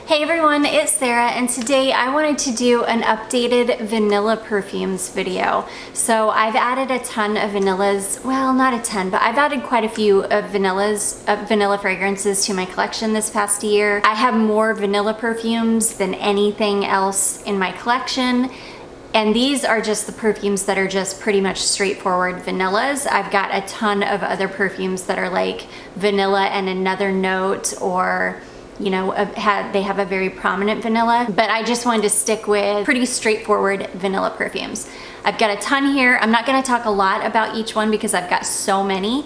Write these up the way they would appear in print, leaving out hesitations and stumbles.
Hey everyone, it's Sarah, and today I wanted to do an updated Vanilla Perfumes video. So I've added a ton of vanillas, well not a ton, but I've added quite a few of vanilla fragrances to my collection this past year. I have more vanilla perfumes than anything else in my collection. And these are just the perfumes that are just pretty much straightforward vanillas. I've got a ton of other perfumes that are like vanilla and another note, or you know, they have a very prominent vanilla, but I just wanted to stick with pretty straightforward vanilla perfumes. I've got a ton here. I'm not gonna talk a lot about each one because I've got so many.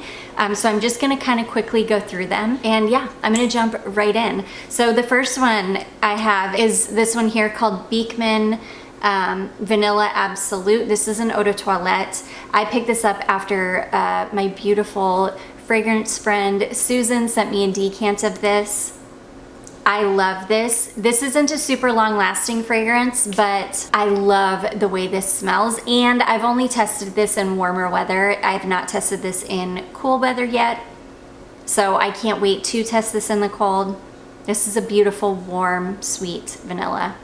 So I'm just gonna kind of quickly go through them. And yeah, I'm gonna jump right in. So the first one I have is this one here called Beekman Vanilla Absolu. This is an eau de toilette. I picked this up after my beautiful fragrance friend Susan sent me a decant of this. I love this. This isn't a super long lasting fragrance, but I love the way this smells, and I've only tested this in warmer weather. I have not tested this in cool weather yet, so I can't wait to test this in the cold. This is a beautiful, warm, sweet vanilla.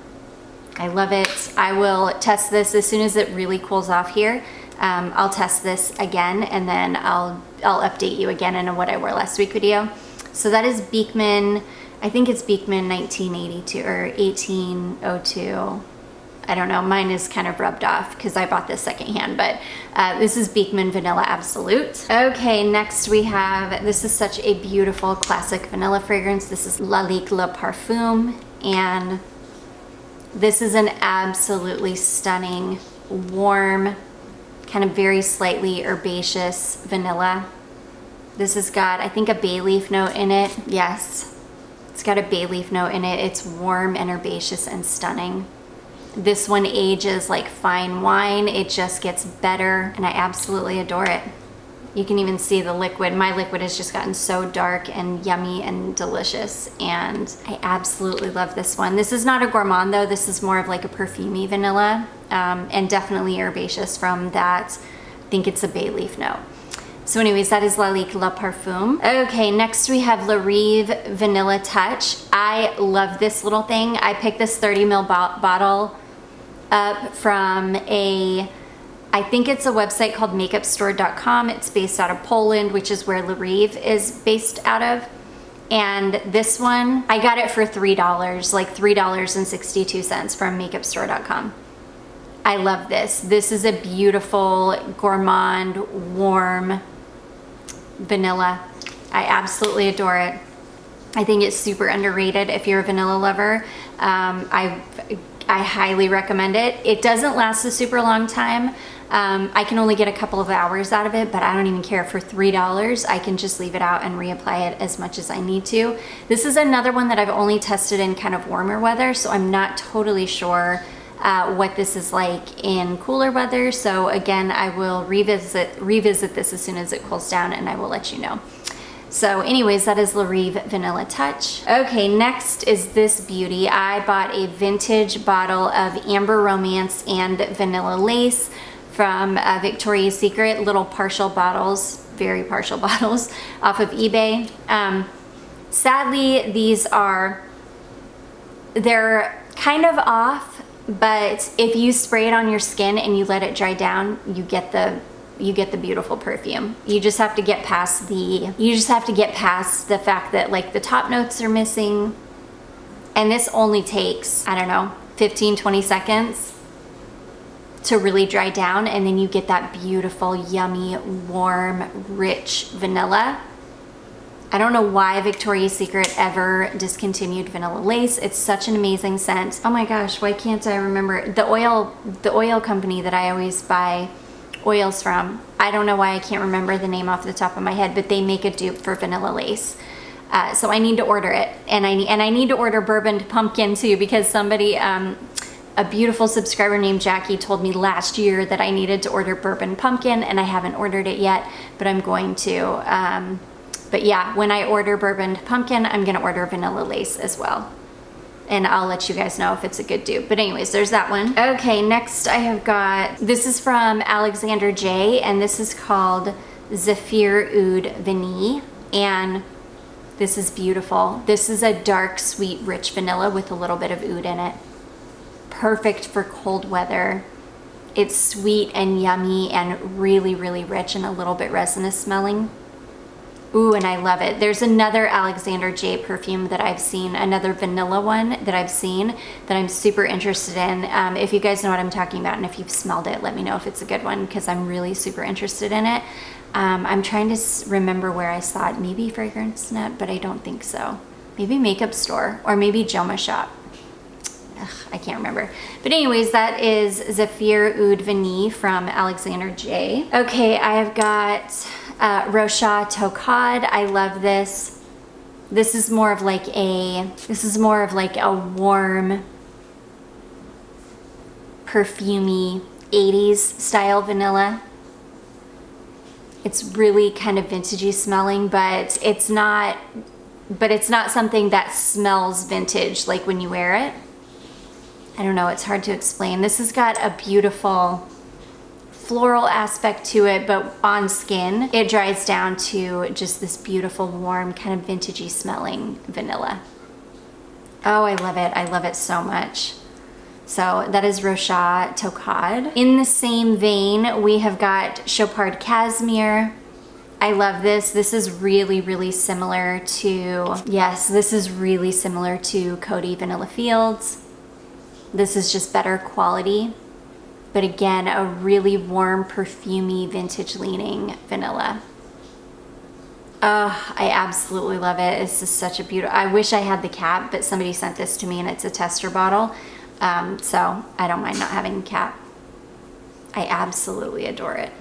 I love it. I will test this as soon as it really cools off here. I'll test this again, and then I'll update you again in a what I wore last week video. So that is Beekman. I think it's Beekman 1982 or 1802. I don't know, mine is kind of rubbed off because I bought this secondhand, but this is Beekman Vanilla Absolute. Okay, next we have, this is such a beautiful classic vanilla fragrance. This is Lalique Le Parfum, and this is an absolutely stunning, warm, kind of very slightly herbaceous vanilla. This has got, I think, a bay leaf note in it. Yes. It's got a bay leaf note in it. It's warm and herbaceous and stunning. This one ages like fine wine. It just gets better, and I absolutely adore it. You can even see the liquid. My liquid has just gotten so dark and yummy and delicious, and I absolutely love this one. This is not a gourmand though. This is more of like a perfumey vanilla, and definitely herbaceous from that. I think it's a bay leaf note. So anyways, that is Lalique Le Parfum. Okay, next we have La Rive Vanilla Touch. I love this little thing. I picked this 30 ml bottle up from I think it's a website called makeupstore.com. It's based out of Poland, which is where La Rive is based out of. And this one, I got it for $3, like $3.62 from makeupstore.com. I love this. This is a beautiful, gourmand, warm vanilla. I absolutely adore it. I think it's super underrated if you're a vanilla lover. I highly recommend it. It doesn't last a super long time. I can only get a couple of hours out of it, but I don't even care. For $3, I can just leave it out and reapply it as much as I need to. This is another one that I've only tested in kind of warmer weather, so I'm not totally sure what this is like in cooler weather. So again, I will revisit this as soon as it cools down, and I will let you know. So anyways, that is La Rive Vanilla Touch. Okay, next is this beauty. I bought a vintage bottle of Amber Romance and Vanilla Lace from Victoria's Secret, little partial bottles, very partial bottles off of eBay. Sadly, they're kind of off, but if you spray it on your skin and you let it dry down, you get the beautiful perfume. You just have to get past the fact that like the top notes are missing, and this only takes, I don't know, 15-20 seconds to really dry down, and then you get that beautiful, yummy, warm, rich vanilla. I don't know why Victoria's Secret ever discontinued Vanilla Lace. It's such an amazing scent. Oh my gosh, why can't I remember the oil company that I always buy oils from? I don't know why I can't remember the name off the top of my head, but they make a dupe for Vanilla Lace. So I need to order it, and I need to order Bourbon Pumpkin too, because somebody, a beautiful subscriber named Jackie, told me last year that I needed to order Bourbon Pumpkin, and I haven't ordered it yet, but I'm going to. But yeah, when I order Bourbon Pumpkin, I'm gonna order Vanilla Lace as well. And I'll let you guys know if it's a good dupe. But anyways, there's that one. Okay, next I have got, this is from Alexandre J, and this is called Zafeer Oud Vanille. And This is beautiful. This is a dark, sweet, rich vanilla with a little bit of oud in it. Perfect for cold weather. It's sweet and yummy and really, really rich and a little bit resinous smelling. Ooh, and I love it. There's another Alexandre J perfume that I've seen, another vanilla one that I've seen that I'm super interested in. If you guys know what I'm talking about and if you've smelled it, let me know if it's a good one because I'm really super interested in it. I'm trying to remember where I saw it. Maybe Fragrance Net, but I don't think so. Maybe Makeup Store or maybe Joma Shop. Ugh, I can't remember. But anyways, that is Zafeer Oud Vanille from Alexandre J. Okay, I have got Rochas Tocade. I love this. This is more of like a warm, perfumey 80s style vanilla. It's really kind of vintagey smelling, but it's not something that smells vintage like when you wear it. I don't know, it's hard to explain. This has got a beautiful floral aspect to it, but on skin, it dries down to just this beautiful, warm, kind of vintagey smelling vanilla. Oh, I love it. I love it so much. So that is Rochas Tocade. In the same vein, we have got Chopard Casmir. I love this. This is really, really similar to, yes, this is really similar to Coty Vanilla Fields. This is just better quality. But again, a really warm, perfumey, vintage leaning vanilla. Oh, I absolutely love it. This is such a beautiful, I wish I had the cap, but somebody sent this to me and it's a tester bottle. So I don't mind not having a cap. I absolutely adore it.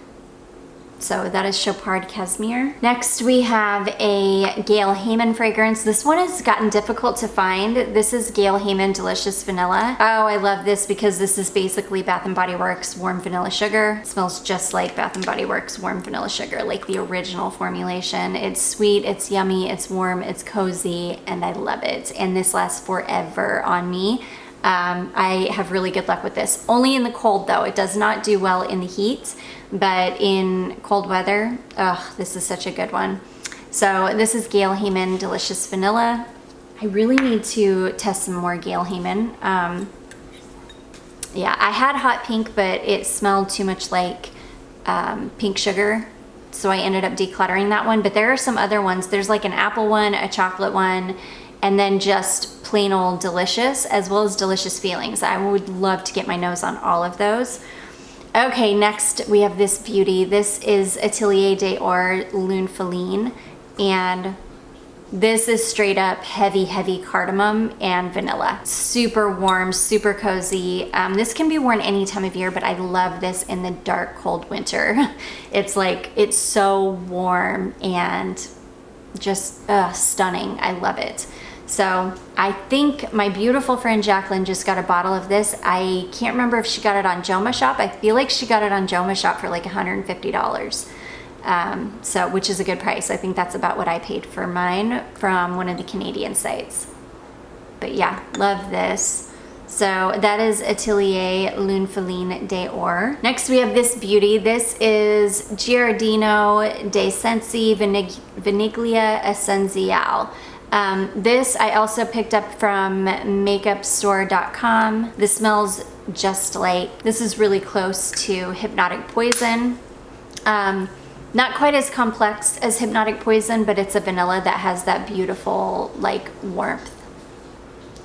So that is Chopard Casmir. Next we have a Gale Hayman fragrance. This one has gotten difficult to find. This is Gale Hayman Delicious Vanilla. Oh, I love this because this is basically Bath & Body Works Warm Vanilla Sugar. It smells just like Bath & Body Works Warm Vanilla Sugar, like the original formulation. It's sweet, it's yummy, it's warm, it's cozy, and I love it. And this lasts forever on me. I have really good luck with this. Only in the cold though. It does not do well in the heat, but in cold weather, this is such a good one. So this is Gale Hayman Delicious Vanilla. I really need to test some more Gale Hayman. Yeah, I had hot pink, but it smelled too much like pink sugar. So I ended up decluttering that one, but there are some other ones. There's like an apple one, a chocolate one, and then just plain old delicious, as well as delicious feelings. I would love to get my nose on all of those. Okay, next we have this beauty. This is Atelier d'Or Lune Feline, and this is straight up heavy, heavy cardamom and vanilla. Super warm, super cozy. This can be worn any time of year, but I love this in the dark, cold winter. It's like, it's so warm and just stunning. I love it. So I think my beautiful friend Jacqueline just got a bottle of this. I can't remember if she got it on Joma Shop. I feel like she got it on Joma Shop for like $150. So, which is a good price. I think that's about what I paid for mine from one of the Canadian sites. But yeah, love this. So that is Atelier Lune Feline d'Or. Next we have this beauty. This is Giardino de Sensi Vaniglia Essenziale. This I also picked up from makeupstore.com. This smells just like, this is really close to Hypnotic Poison. Not quite as complex as Hypnotic Poison, but it's a vanilla that has that beautiful like warmth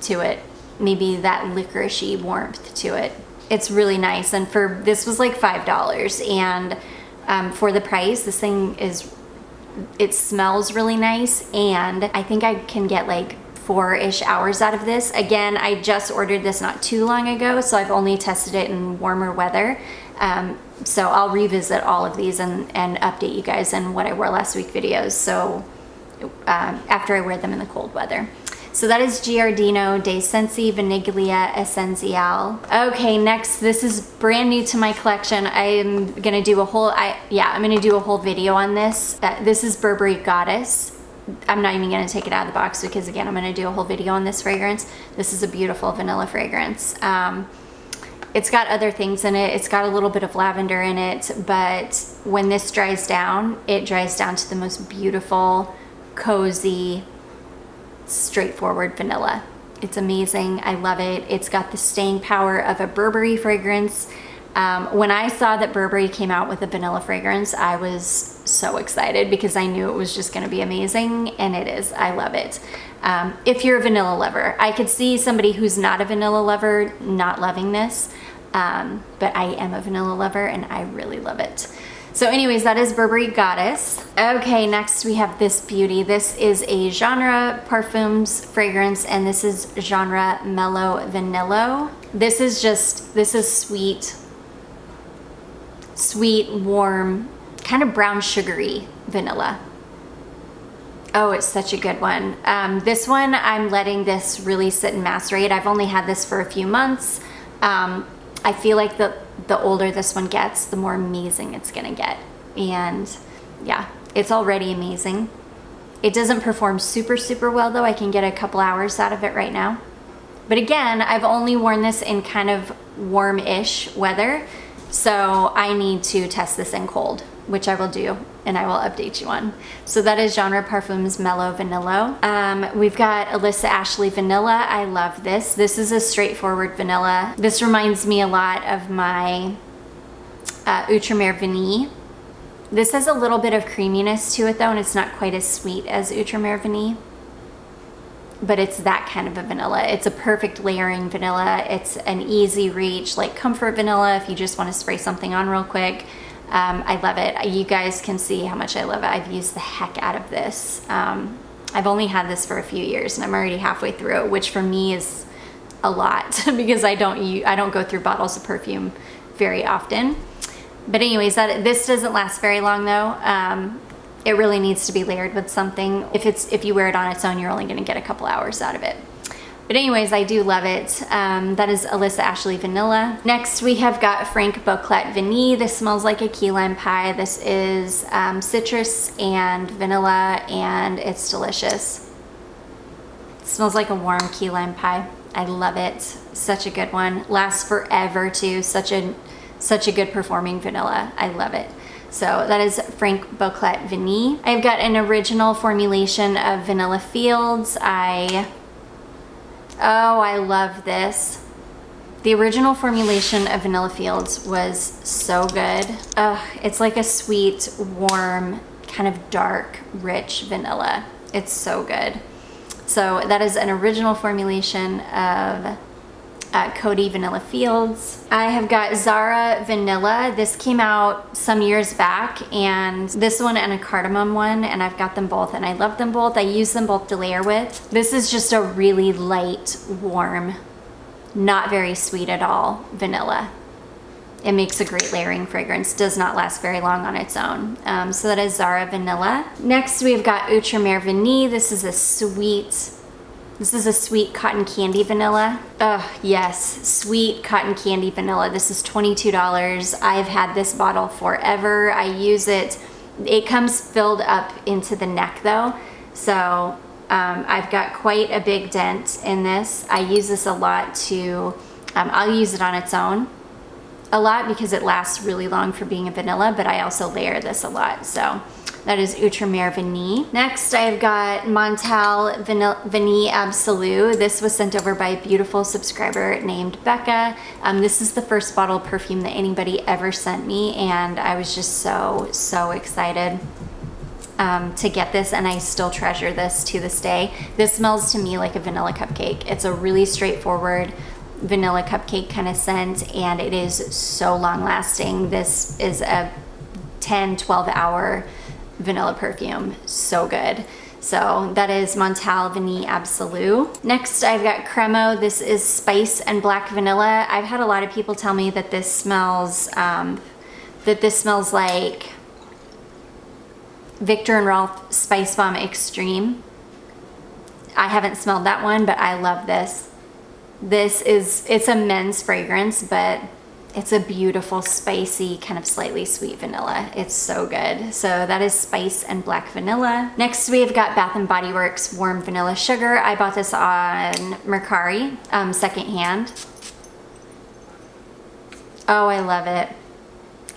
to it. Maybe that licoricey warmth to it. It's really nice, and this was like $5, and for the price, this thing it smells really nice, and I think I can get like 4-ish hours out of this. Again, I just ordered this not too long ago, so I've only tested it in warmer weather. So I'll revisit all of these and update you guys in what I wore last week videos, so after I wear them in the cold weather. So that is Giardino de Sensi Vaniglia Essenziale. Okay, next, this is brand new to my collection. I'm gonna do a whole, I'm gonna do a whole video on this. This is Burberry Goddess. I'm not even gonna take it out of the box because again, I'm gonna do a whole video on this fragrance. This is a beautiful vanilla fragrance. It's got other things in it. It's got a little bit of lavender in it, but when this dries down, it dries down to the most beautiful, cozy, straightforward vanilla. It's amazing. I love it. It's got the staying power of a Burberry fragrance. When I saw that Burberry came out with a vanilla fragrance, I was so excited because I knew it was just going to be amazing, and it is. I love it. If you're a vanilla lover, I could see somebody who's not a vanilla lover not loving this, but I am a vanilla lover and I really love it. So anyways, that is Burberry Goddess. Okay, next we have this beauty. This is a genre Parfums fragrance, and this is genre Mello Vanillo. This is sweet, warm, kind of brown sugary vanilla. Oh, it's such a good one. This one, I'm letting this really sit and macerate. I've only had this for a few months. I feel like the older this one gets, the more amazing it's gonna get. And yeah, it's already amazing. It doesn't perform super, super well though. I can get a couple hours out of it right now. But again, I've only worn this in kind of warm-ish weather. So I need to test this in cold, which I will do, and I will update you on. So that is genre Parfums Mello Vanillo. We've got Alyssa Ashley Vanilla. I love this. This is a straightforward vanilla. This reminds me a lot of my Outremer Vanille. This has a little bit of creaminess to it though, and it's not quite as sweet as Outremer Vanille. But it's that kind of a vanilla. It's a perfect layering vanilla. It's an easy reach, like comfort vanilla if you just want to spray something on real quick. I love it. You guys can see how much I love it. I've used the heck out of this. I've only had this for a few years and I'm already halfway through it, which for me is a lot because I don't go through bottles of perfume very often. But anyways, this doesn't last very long though. It really needs to be layered with something. If you wear it on its own, you're only gonna get a couple hours out of it. But anyways, I do love it. That is Alyssa Ashley Vanilla. Next, we have got Franck Boclet Vanille. This smells like a key lime pie. This is citrus and vanilla, and it's delicious. It smells like a warm key lime pie. I love it. Such a good one. Lasts forever too. Such a good performing vanilla. I love it. So that is Franck Boclet Vanille. I've got an original formulation of Vanilla Fields. I love this. The original formulation of Vanilla Fields was so good. It's like a sweet, warm, kind of dark, rich vanilla. It's so good. So that is an original formulation of Coty Vanilla Fields. I have got Zara Vanilla. This came out some years back, and this one and a cardamom one, and I've got them both and I love them both. I use them both to layer with. This is just a really light, warm, not very sweet at all vanilla. It makes a great layering fragrance. Does not last very long on its own. So that is Zara Vanilla. Next we've got Outremer Vanille. This is a sweet cotton candy vanilla. Yes, sweet cotton candy vanilla. This is $22. I've had this bottle forever. I use it. It comes filled up into the neck though. So I've got quite a big dent in this. I use this a lot to, I'll use it on its own a lot because it lasts really long for being a vanilla, but I also layer this a lot. So that is Outremer Vanille. Next, I've got Montale Vanille Absolu. This was sent over by a beautiful subscriber named Becca. This is the first bottle of perfume that anybody ever sent me, and I was just so excited to get this, and I still treasure this to this day. This smells to me like a vanilla cupcake. It's a really straightforward vanilla cupcake kind of scent, and it is so long lasting. This is a 10-12 hour vanilla perfume. So good. So that is Montale Vanille Absolu. Next, I've got Cremo. This is spice and black vanilla. I've had a lot of people tell me that this smells like Viktor and Rolf Spice Bomb Extreme. I haven't smelled that one, but I love this. It's a men's fragrance, but it's a beautiful, spicy, kind of slightly sweet vanilla. It's so good. So that is Spice and Black Vanilla. Next, we've got Bath & Body Works Warm Vanilla Sugar. I bought this on Mercari, secondhand. Oh, I love it.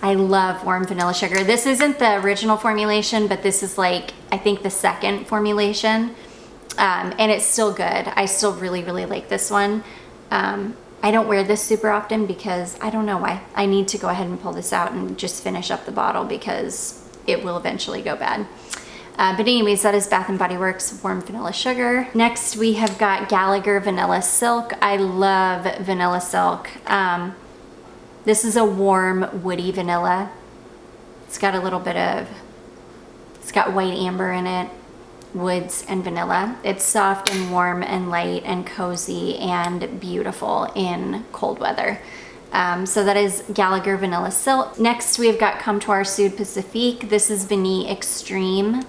I love Warm Vanilla Sugar. This isn't the original formulation, but this is like, I think the second formulation. And it's still good. I still really, really like this one. I don't wear this super often because I don't know why. I need to go ahead and pull this out and just finish up the bottle because it will eventually go bad. But anyways, that is Bath & Body Works Warm Vanilla Sugar. Next, we have got Gallagher Vanilla Silk. I love vanilla silk. This is a warm, woody vanilla. It's got a little bit of, it's got white amber in it, woods and vanilla. It's soft and warm and light and cozy and beautiful in cold weather. So that is Gallagher Vanilla Silk. Next, we've got Comptoir Sud Pacifique. This is Vanille Extreme.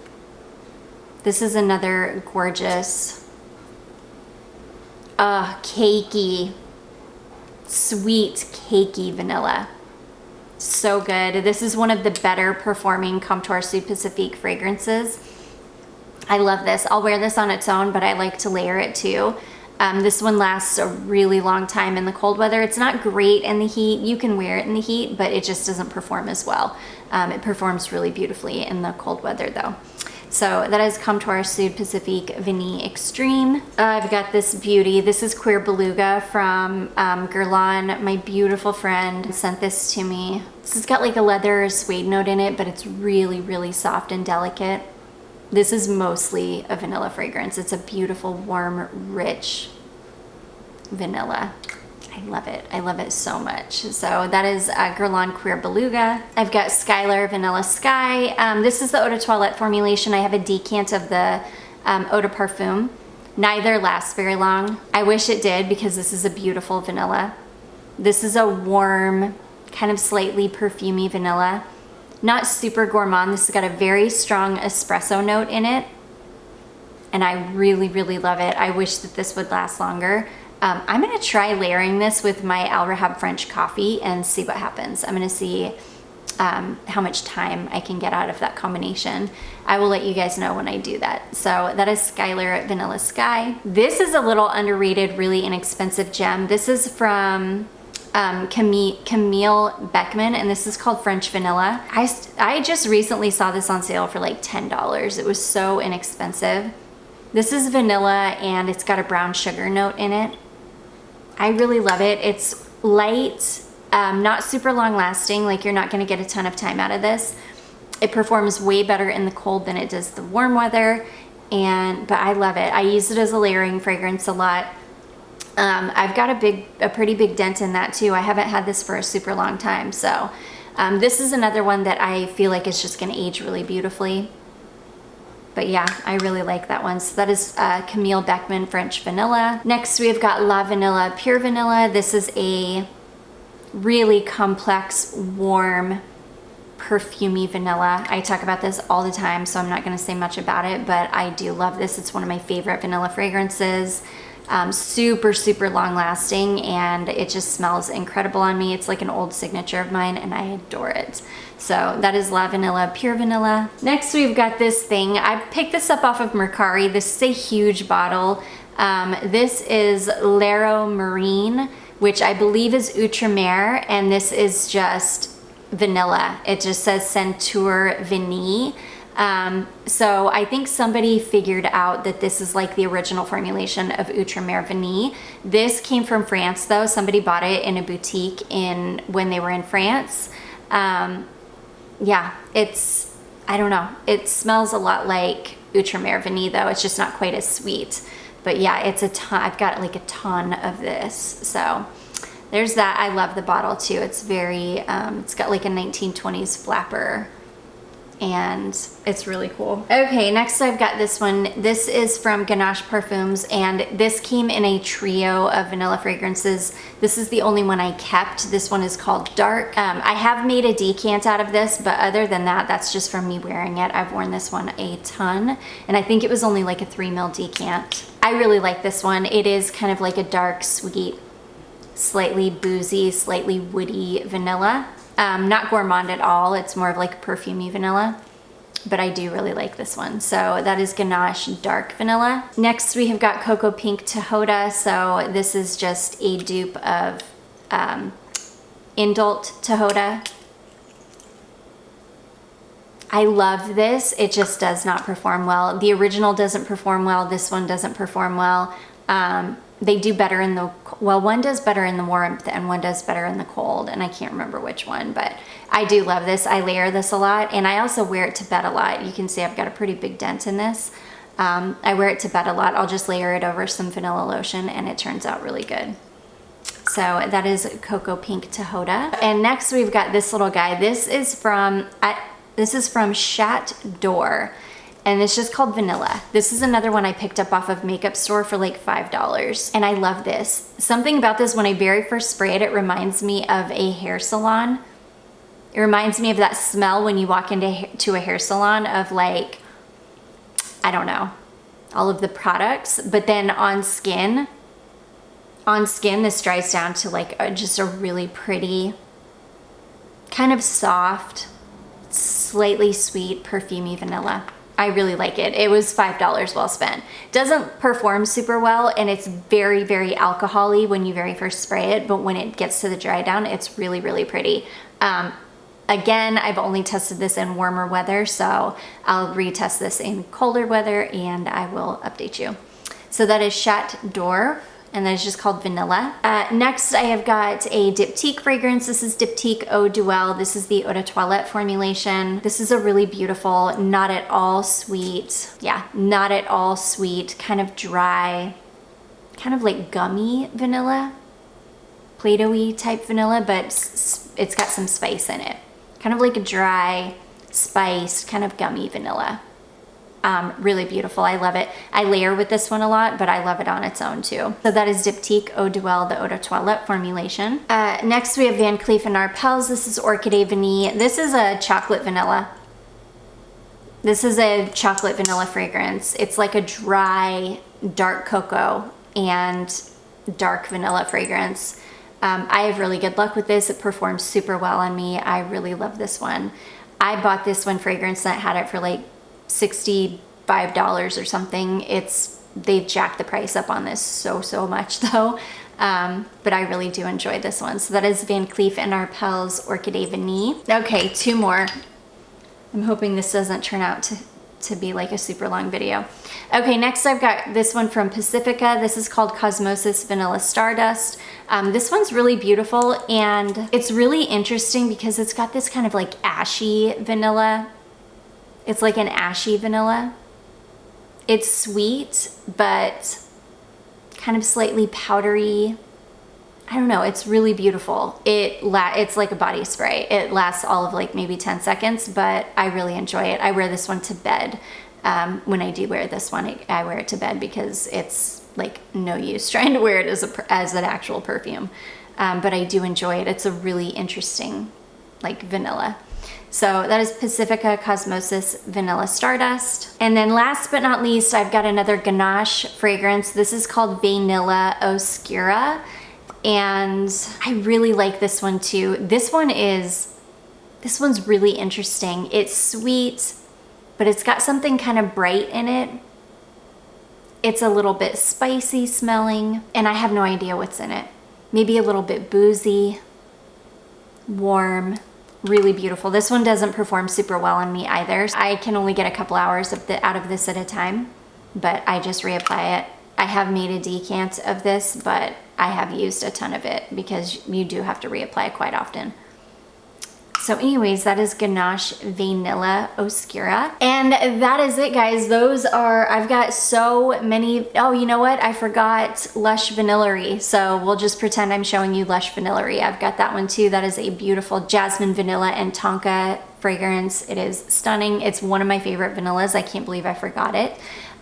This is another gorgeous, cakey, sweet, cakey vanilla. So good. This is one of the better performing Comptoir Sud Pacifique fragrances. I love this. I'll wear this on its own, but I like to layer it too. This one lasts a really long time in the cold weather. It's not great in the heat. You can wear it in the heat, but it just doesn't perform as well. It performs really beautifully in the cold weather though. So that is Comptoir Sud Pacifique Vanille Extreme. I've got this beauty. This is Queer Beluga from Guerlain. My beautiful friend sent this to me. This has got like a leather suede note in it, but it's really, really soft and delicate. This is mostly a vanilla fragrance. It's a beautiful, warm, rich vanilla. I love it. I love it so much. So that is Guerlain Queer Beluga. I've got Skylar Vanilla Sky. This is the Eau de Toilette formulation. I have a decant of the Eau de Parfum. Neither lasts very long. I wish it did because this is a beautiful vanilla. This is a warm, kind of slightly perfumey vanilla. Not super gourmand. This has got a very strong espresso note in it. And I really, really love it. I wish that this would last longer. I'm gonna try layering this with my Al Rahab French coffee and see what happens. I'm gonna see how much time I can get out of that combination. I will let you guys know when I do that. So that is Skylar Vanilla Sky. This is a little underrated, really inexpensive gem. This is from Camille Beekman, and this is called French Vanilla. I just recently saw this on sale for like $10. It was so inexpensive. This is vanilla and it's got a brown sugar note in it. I really love it. It's light, not super long lasting, like you're not gonna get a ton of time out of this. It performs way better in the cold than it does the warm weather, but I love it. I use it as a layering fragrance a lot. I've got a pretty big dent in that too. I haven't had this for a super long time, so this is another one that I feel like is just gonna age really beautifully. But yeah, I really like that one. So that is Camille Beekman French Vanilla. Next, we've got La Vanilla Pure Vanilla. This is a really complex, warm, perfumey vanilla. I talk about this all the time, so I'm not gonna say much about it, but I do love this. It's one of my favorite vanilla fragrances. Super, super long lasting, and it just smells incredible on me. It's like an old signature of mine, and I adore it. So that is La Vanilla Pure Vanilla. Next, we've got this thing. I picked this up off of Mercari. This is a huge bottle. This is Lero Marine, which I believe is Outremer, and this is just vanilla. It just says Ceinture Vanille. So I think somebody figured out that this is like the original formulation of Outremer Vanille. This came from France though. Somebody bought it in a boutique when they were in France. Yeah, I don't know. It smells a lot like Outremer Vanille though. It's just not quite as sweet. But yeah, it's a ton. I've got like a ton of this. So there's that. I love the bottle too. It's very, it's got like a 1920s flapper, and it's really cool. Okay, next I've got this one. This is from Ganache Parfums, and this came in a trio of vanilla fragrances. This is the only one I kept. This one is called Dark. I have made a decant out of this, but other than that, that's just from me wearing it. I've worn this one a ton, and I think it was only like a 3 ml decant. I really like this one. It is kind of like a dark, sweet, slightly boozy, slightly woody vanilla. Not gourmand at all. It's more of like perfumey vanilla, but I do really like this one. So that is Ganache Dark Vanilla. Next, we have got Cocoa Pink Tahoda. So this is just a dupe of Indult Tahoda. I love this. It just does not perform well. The original doesn't perform well. This one doesn't perform well. They do better in the, well, one does better in the warmth and one does better in the cold, and I can't remember which one, but I do love this. I layer this a lot, and I also wear it to bed a lot. You can see I've got a pretty big dent in this. I wear it to bed a lot. I'll just layer it over some vanilla lotion and it turns out really good. So that is Cocoa Pink Tahoda. And next we've got this little guy. This is from Chat D'Or, and it's just called Vanilla. This is another one I picked up off of Makeup Store for like $5. And I love this. Something about this, when I very first spray it, it reminds me of a hair salon. It reminds me of that smell when you walk into a hair salon of like, I don't know, all of the products. But then on skin, this dries down to like just a really pretty, kind of soft, slightly sweet, perfumey vanilla. I really like it. It was $5 well spent. Doesn't perform super well, and it's very, very alcohol-y when you very first spray it, but when it gets to the dry down, it's really, really pretty. Again, I've only tested this in warmer weather, so I'll retest this in colder weather and I will update you. So that is Chat D'Or, and that is just called Vanilla. Next, I have got a Diptyque fragrance. This is Diptyque Eau Duel. This is the Eau de Toilette formulation. This is a really beautiful, not at all sweet, not at all sweet, kind of dry, kind of like gummy vanilla, Play-Doh-y type vanilla, but it's got some spice in it. Kind of like a dry, spiced, kind of gummy vanilla. Really beautiful. I love it. I layer with this one a lot, but I love it on its own too. So that is Diptyque Eau Duel, the Eau de Toilette formulation. Next we have Van Cleef & Arpels. This is Orchidée Vanille. This is a chocolate vanilla. This is a chocolate vanilla fragrance. It's like a dry, dark cocoa and dark vanilla fragrance. I have really good luck with this. It performs super well on me. I really love this one. I bought this one fragrance that had it for like $65 or something. They've jacked the price up on this so much though. But I really do enjoy this one. So that is Van Cleef & Arpels Orchidée Vanille. Okay, two more. I'm hoping this doesn't turn out to be like a super long video. Okay, next I've got this one from Pacifica. This is called Cosmosis Vanilla Stardust. This one's really beautiful, and it's really interesting because it's got this kind of like ashy vanilla. It's like an ashy vanilla. It's sweet, but kind of slightly powdery. I don't know, it's really beautiful. It's like a body spray. It lasts all of like maybe 10 seconds, but I really enjoy it. I wear this one to bed. When I do wear this one, I wear it to bed because it's like no use trying to wear it as an actual perfume. But I do enjoy it. It's a really interesting like vanilla. So that is Pacifica Cosmosis Vanilla Stardust. And then last but not least, I've got another Ganache fragrance. This is called Vanilla Oscura. And I really like this one too. This one's really interesting. It's sweet, but it's got something kind of bright in it. It's a little bit spicy smelling, and I have no idea what's in it. Maybe a little bit boozy, warm, really beautiful. This one doesn't perform super well on me either. I can only get a couple hours out of this at a time, but I just reapply it. I have made a decant of this, but I have used a ton of it because you do have to reapply quite often. So anyways, that is Ganache Vanilla Oscura. And that is it, guys. I've got so many. Oh, you know what? I forgot Lush Vanillary. So we'll just pretend I'm showing you Lush Vanillary. I've got that one too. That is a beautiful jasmine vanilla and tonka fragrance. It is stunning. It's one of my favorite vanillas. I can't believe I forgot it.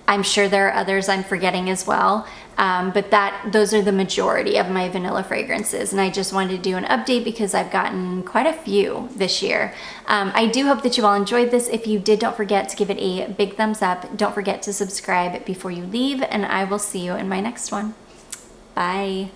I'm sure there are others I'm forgetting as well, but those are the majority of my vanilla fragrances, and I just wanted to do an update because I've gotten quite a few this year. I do hope that you all enjoyed this. If you did, don't forget to give it a big thumbs up. Don't forget to subscribe before you leave, and I will see you in my next one. Bye.